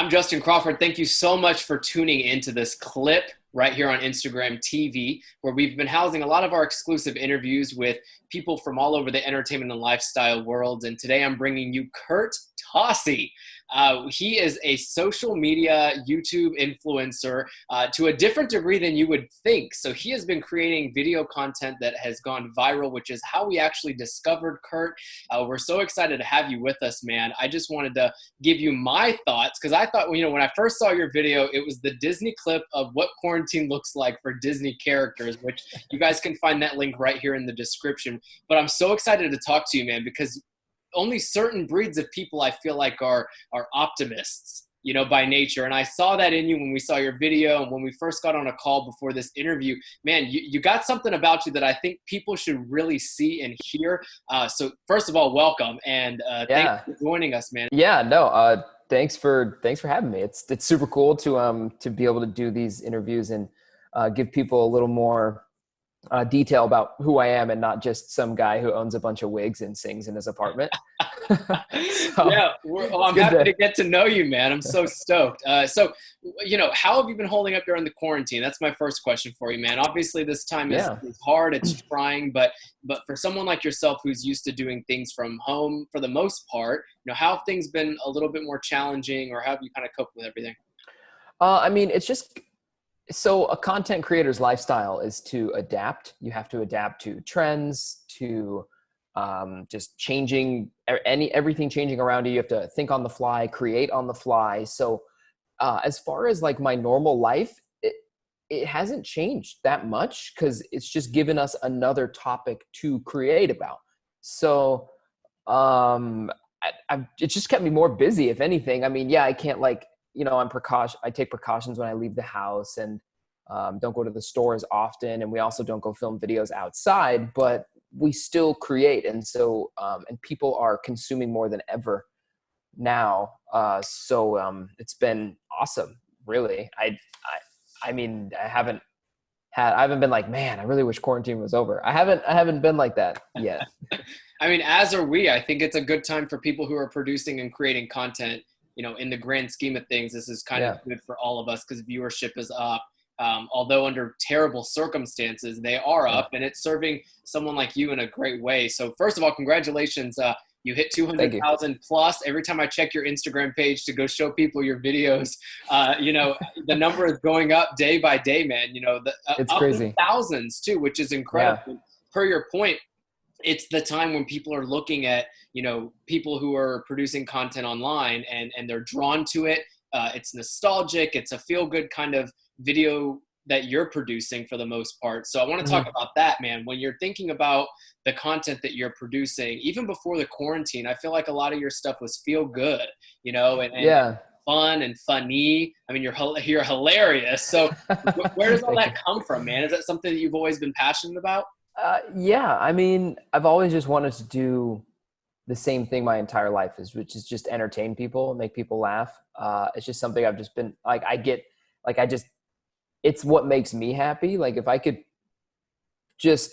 I'm Justin Crawford. Thank you so much for tuning into this clip right here on Instagram TV, where we've been housing a lot of our exclusive interviews with people from all over the entertainment and lifestyle worlds. And today I'm bringing you Kurt Tocci. He is a social media YouTube influencer to a different degree than you would think. So he has been creating video content that has gone viral, which is how we actually discovered Kurt. We're so excited to have you with us, man. I just wanted to give you my thoughts because I thought, when I first saw your video, it was the Disney clip of what quarantine looks like for Disney characters, which you guys can find that link right here in the description. But I'm so excited to talk to you, man, because only certain breeds of people I feel like are optimists, by nature. And I saw that in you when we saw your video and when we first got on a call before this interview. Man, you got something about you that I think people should really see and hear. So first of all, welcome, and thanks for joining us, man. Yeah, no, thanks for having me. It's super cool to be able to do these interviews and give people a little more detail about who I am and not just some guy who owns a bunch of wigs and sings in his apartment. Yeah, I'm happy to get to know you, man. I'm so stoked. So, how have you been holding up during the quarantine? That's my first question for you, man. Obviously, this time is hard. It's trying, but for someone like yourself who's used to doing things from home for the most part, how have things been a little bit more challenging, or how have you kind of coped with everything? It's just so a content creator's lifestyle is to adapt. You have to adapt to trends, to just changing everything changing around you. You have to think on the fly, create on the fly. So as far as like my normal life, it hasn't changed that much because it's just given us another topic to create about. So it just kept me more busy, if anything. I mean, I can't I take precautions when I leave the house and don't go to the store as often. And we also don't go film videos outside, but we still create. And so, and people are consuming more than ever now. So it's been awesome, really. I haven't been like, man, I really wish quarantine was over. I haven't been like that yet. I mean, as are we. I think it's a good time for people who are producing and creating content. In the grand scheme of things, this is kind of good for all of us because viewership is up. Although under terrible circumstances, they are up, and it's serving someone like you in a great way. So first of all, congratulations. You hit 200,000 plus. Every time I check your Instagram page to go show people your videos, the number is going up day by day, man. It's up crazy. in thousands too, which is incredible. Yeah. Per your point, it's the time when people are looking at, people who are producing content online and they're drawn to it. It's nostalgic. It's a feel-good kind of video that you're producing for the most part. So I want to talk about that, man. When you're thinking about the content that you're producing, even before the quarantine, I feel like a lot of your stuff was feel good, and fun and funny. I mean, you're hilarious. So where does all that come from, man? Is that something that you've always been passionate about? I mean, I've always just wanted to do the same thing my entire life, which is just entertain people, make people laugh. It's just something I've just been like, it's what makes me happy. Like if I could just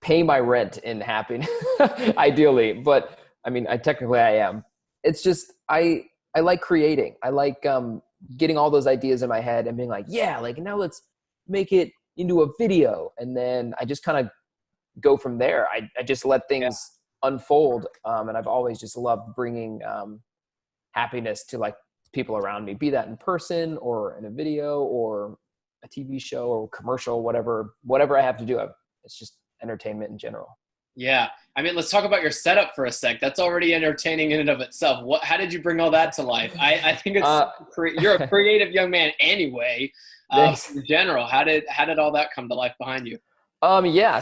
pay my rent in happiness, ideally, but I mean, I am. It's just, I like creating. I like getting all those ideas in my head and being like, now let's make it into a video. And then I just kind of go from there. I just let things unfold. And I've always just loved bringing happiness to like people around me, be that in person or in a video or a TV show or commercial, whatever I have to do. It's just entertainment in general. Yeah. I mean, let's talk about your setup for a sec. That's already entertaining in and of itself. How did you bring all that to life? I think you're a creative young man anyway. In general, how did all that come to life behind you?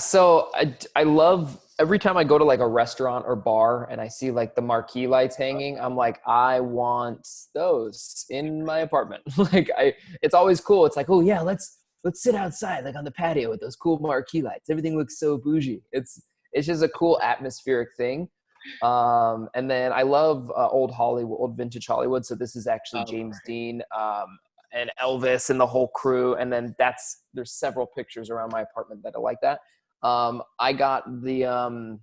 So I love every time I go to like a restaurant or bar and I see like the marquee lights hanging, I'm like, I want those in my apartment. It's always cool. It's like, oh yeah, let's sit outside like on the patio with those cool marquee lights. Everything looks so bougie. It's just a cool atmospheric thing. And then I love old vintage Hollywood. So this is actually James Dean and Elvis and the whole crew. And then there's several pictures around my apartment that are like that. I got the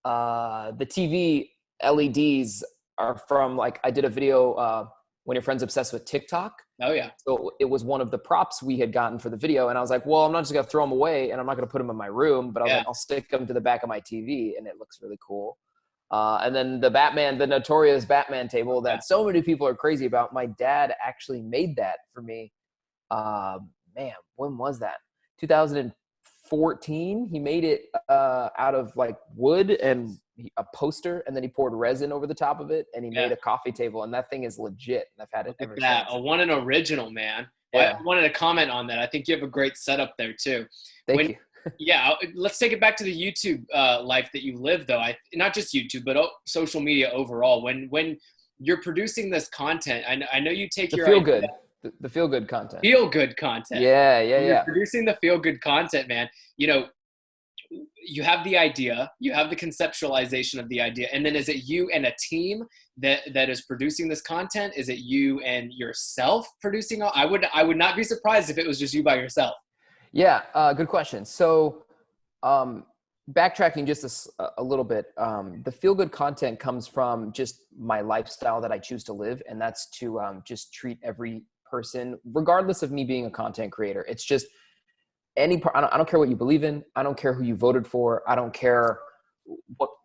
TV LEDs are from I did a video when your friend's obsessed with TikTok. Oh yeah. So it was one of the props we had gotten for the video. And I was like, well, I'm not just going to throw them away and I'm not going to put them in my room, but I was Yeah. like, I'll stick them to the back of my TV and it looks really cool. And then the notorious Batman table that so many people are crazy about. My dad actually made that for me. Man, when was that? 2014. He made it out of like wood and a poster, and then he poured resin over the top of it, and he made a coffee table, and that thing is legit. And I've had it ever That since. one an original, man. Yeah. I wanted to comment on that. I think you have a great setup there too. Thank you. Yeah, let's take it back to the YouTube life that you live, though. Not just YouTube, but social media overall. When you're producing this content, I know you take your feel good, the feel good content. Feel good content. Yeah. You're producing the feel good content, man. You know, you have the idea, you have the conceptualization of the idea, and then is it you and a team that is producing this content? Is it you and yourself producing? I would not be surprised if it was just you by yourself. Yeah, good question. So, backtracking just a little bit, the feel-good content comes from just my lifestyle that I choose to live, and that's to just treat every person, regardless of me being a content creator. It's just I don't care what you believe in. I don't care who you voted for. I don't care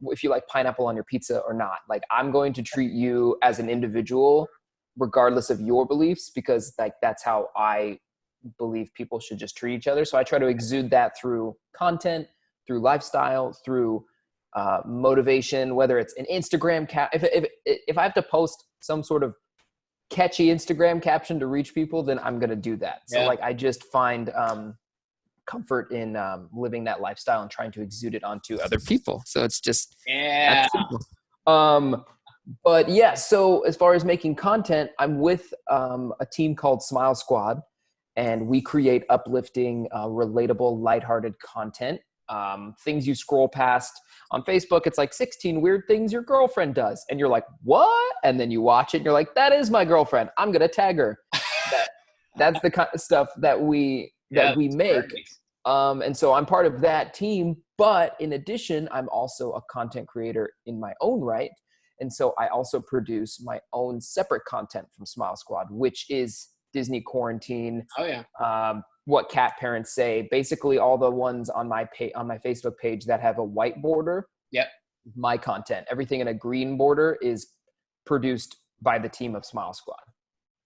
if you like pineapple on your pizza or not. Like, I'm going to treat you as an individual, regardless of your beliefs, because like that's how I believe people should just treat each other. So I try to exude that through content, through lifestyle, through motivation, whether it's an Instagram if I have to post some sort of catchy Instagram caption to reach people, then I'm going to do that. So like, I just find comfort in living that lifestyle and trying to exude it onto other people. So it's just that's simple. But yeah, so as far as making content, I'm with a team called Smile Squad, and we create uplifting, relatable, lighthearted content. Things you scroll past on Facebook, it's like 16 weird things your girlfriend does. And you're like, what? And then you watch it and you're like, that is my girlfriend. I'm going to tag her. That's the kind of stuff that we make. And so I'm part of that team. But in addition, I'm also a content creator in my own right. And so I also produce my own separate content from Smile Squad, which is Disney Quarantine. Oh yeah. What cat parents say, basically all the ones on my Facebook page that have a white border. Yep. My content, everything in a green border, is produced by the team of Smile Squad.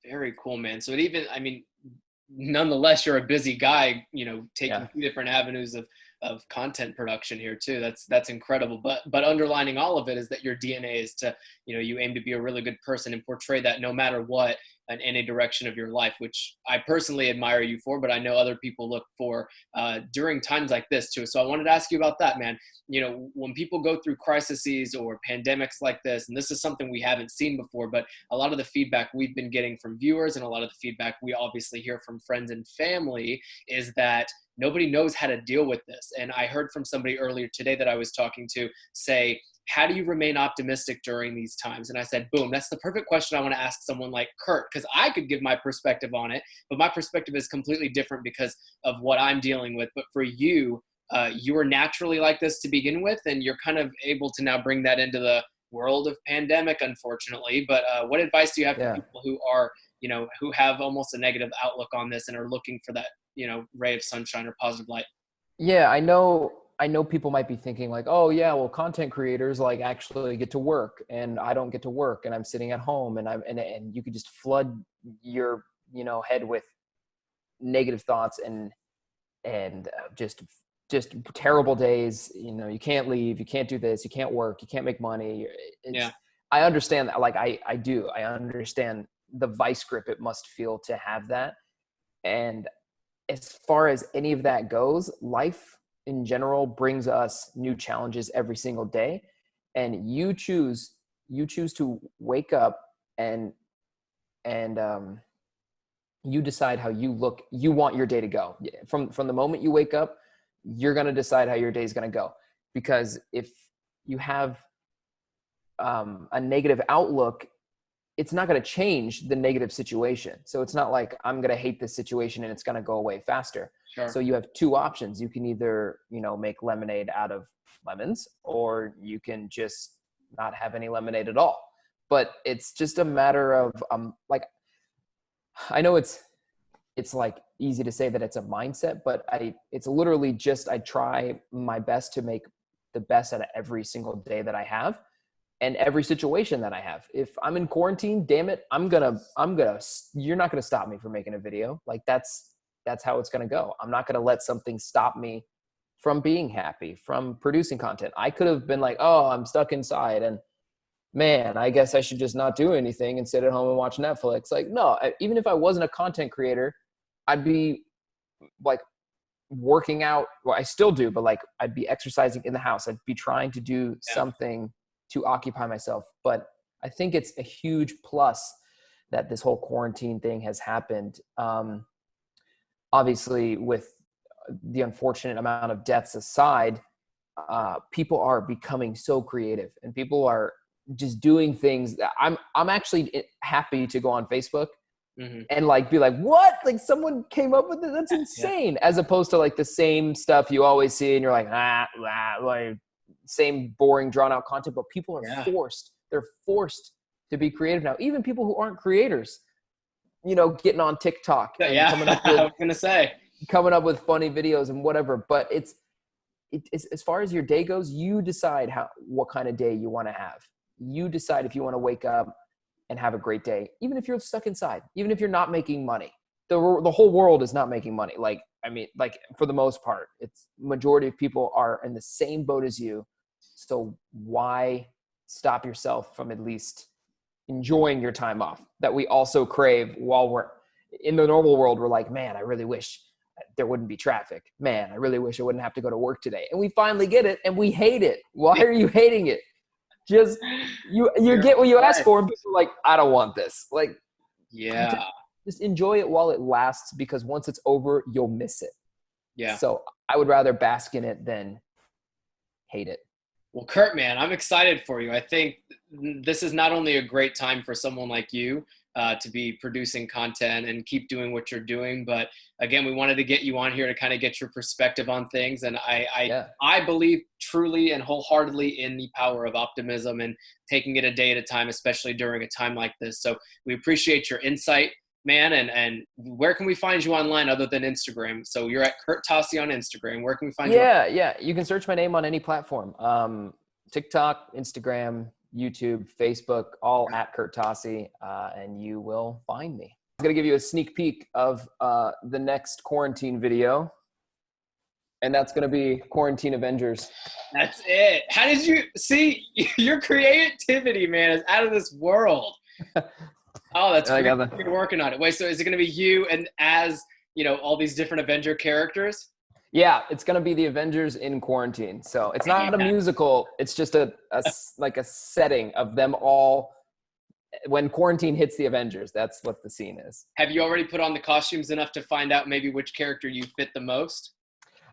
Very cool, man. So nonetheless, you're a busy guy, taking two different avenues of content production here too. That's incredible. But underlining all of it is that your DNA is to, you aim to be a really good person and portray that no matter what in any direction of your life, which I personally admire you for, but I know other people look for during times like this too. So I wanted to ask you about that, man. When people go through crises or pandemics like this, and this is something we haven't seen before, but a lot of the feedback we've been getting from viewers and a lot of the feedback we obviously hear from friends and family is that nobody knows how to deal with this. And I heard from somebody earlier today that I was talking to say, how do you remain optimistic during these times? And I said, boom, that's the perfect question I want to ask someone like Kurt, because I could give my perspective on it, but my perspective is completely different because of what I'm dealing with. But for you, you were naturally like this to begin with, and you're kind of able to now bring that into the world of pandemic, unfortunately. But what advice do you have for people who are, who have almost a negative outlook on this and are looking for that, ray of sunshine or positive light? Yeah, I know people might be thinking like, oh yeah, well, content creators like actually get to work and I don't get to work and I'm sitting at home, and you could just flood your, head with negative thoughts and just terrible days. You can't leave, you can't do this, you can't work, you can't make money. I understand that. Like I understand the vice grip it must feel to have that. And as far as any of that goes, life in general brings us new challenges every single day. And you choose to wake up and you decide how you want your day to go. From the moment you wake up, you're going to decide how your day is going to go. Because if you have a negative outlook, it's not going to change the negative situation. So it's not like I'm going to hate this situation and it's going to go away faster. Sure. So you have two options. You can either, make lemonade out of lemons, or you can just not have any lemonade at all. But it's just a matter of, like I know it's like easy to say that it's a mindset, but it's literally just, I try my best to make the best out of every single day that I have and every situation that I have. If I'm in quarantine, damn it, you're not going to stop me from making a video. Like that's how it's going to go. I'm not going to let something stop me from being happy, from producing content. I could have been like, oh, I'm stuck inside and man, I guess I should just not do anything and sit at home and watch Netflix. Like, no, even if I wasn't a content creator, I'd be like working out. Well, I still do, but like I'd be exercising in the house. I'd be trying to do something to occupy myself. But I think it's a huge plus that this whole quarantine thing has happened. Obviously, with the unfortunate amount of deaths aside, people are becoming so creative and people are just doing things that I'm actually happy to go on Facebook and like be like, what? Like someone came up with it? That's insane. As opposed to like the same stuff you always see and you're like, like same boring drawn out content, but people are they're forced to be creative now. Even people who aren't creators, you know, getting on TikTok and coming up with funny videos and whatever. But it's as far as your day goes, you decide what kind of day you want to have. You decide if you want to wake up and have a great day, even if you're stuck inside, even if you're not making money. The whole world is not making money. Like, I mean, like for the most part, it's majority of people are in the same boat as you. So why stop yourself from at least enjoying your time off that we also crave while we're in the normal world? We're like, man, I really wish there wouldn't be traffic. Man, I really wish I wouldn't have to go to work today. And we finally get it and we hate it. Why are you hating it? Just you get what you ask for, and people are like, I don't want this. Like, just enjoy it while it lasts, because once it's over, you'll miss it. Yeah. So I would rather bask in it than hate it. Well, Kurt, man, I'm excited for you. I think this is not only a great time for someone like you to be producing content and keep doing what you're doing, but again, we wanted to get you on here to kind of get your perspective on things. And I believe truly and wholeheartedly in the power of optimism and taking it a day at a time, especially during a time like this. So we appreciate your insight, man. And where can we find you online other than Instagram? So you're at Kurt Tocci on Instagram. Where can we find you? Yeah. You can search my name on any platform. TikTok, Instagram, YouTube, Facebook, all at Kurt Tocci, and you will find me. I'm going to give you a sneak peek of the next quarantine video, and that's going to be Quarantine Avengers. That's it. How did you see? Your creativity, man, is out of this world. Oh, that's great. You're working on it. Wait, so is it going to be you and as, you know, all these different Avenger characters? Yeah, it's going to be the Avengers in quarantine. So it's not a musical. It's just like a setting of them all. When quarantine hits the Avengers, that's what the scene is. Have you already put on the costumes enough to find out maybe which character you fit the most?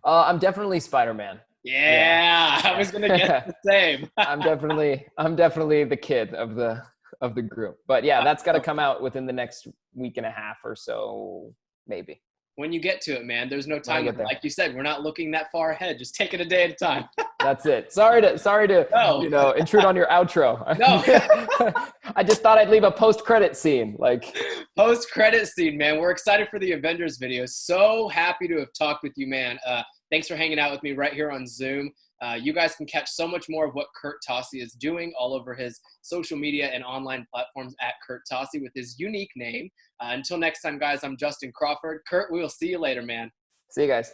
I'm definitely Spider-Man. Yeah. I was going to get the same. I'm definitely the kid of the group. But yeah, that's got to come out within the next week and a half or so, maybe. When you get to it, man, there's no time. Like you said, we're not looking that far ahead. Just take it a day at a time. That's it. Sorry to intrude on your outro. No. I just thought I'd leave a post-credit scene. Like post-credit scene, man. We're excited for the Avengers video. So happy to have talked with you, man. Thanks for hanging out with me right here on Zoom. You guys can catch so much more of what Kurt Tocci is doing all over his social media and online platforms at Kurt Tocci with his unique name. Until next time, guys, I'm Justin Crawford. Kurt, we will see you later, man. See you guys.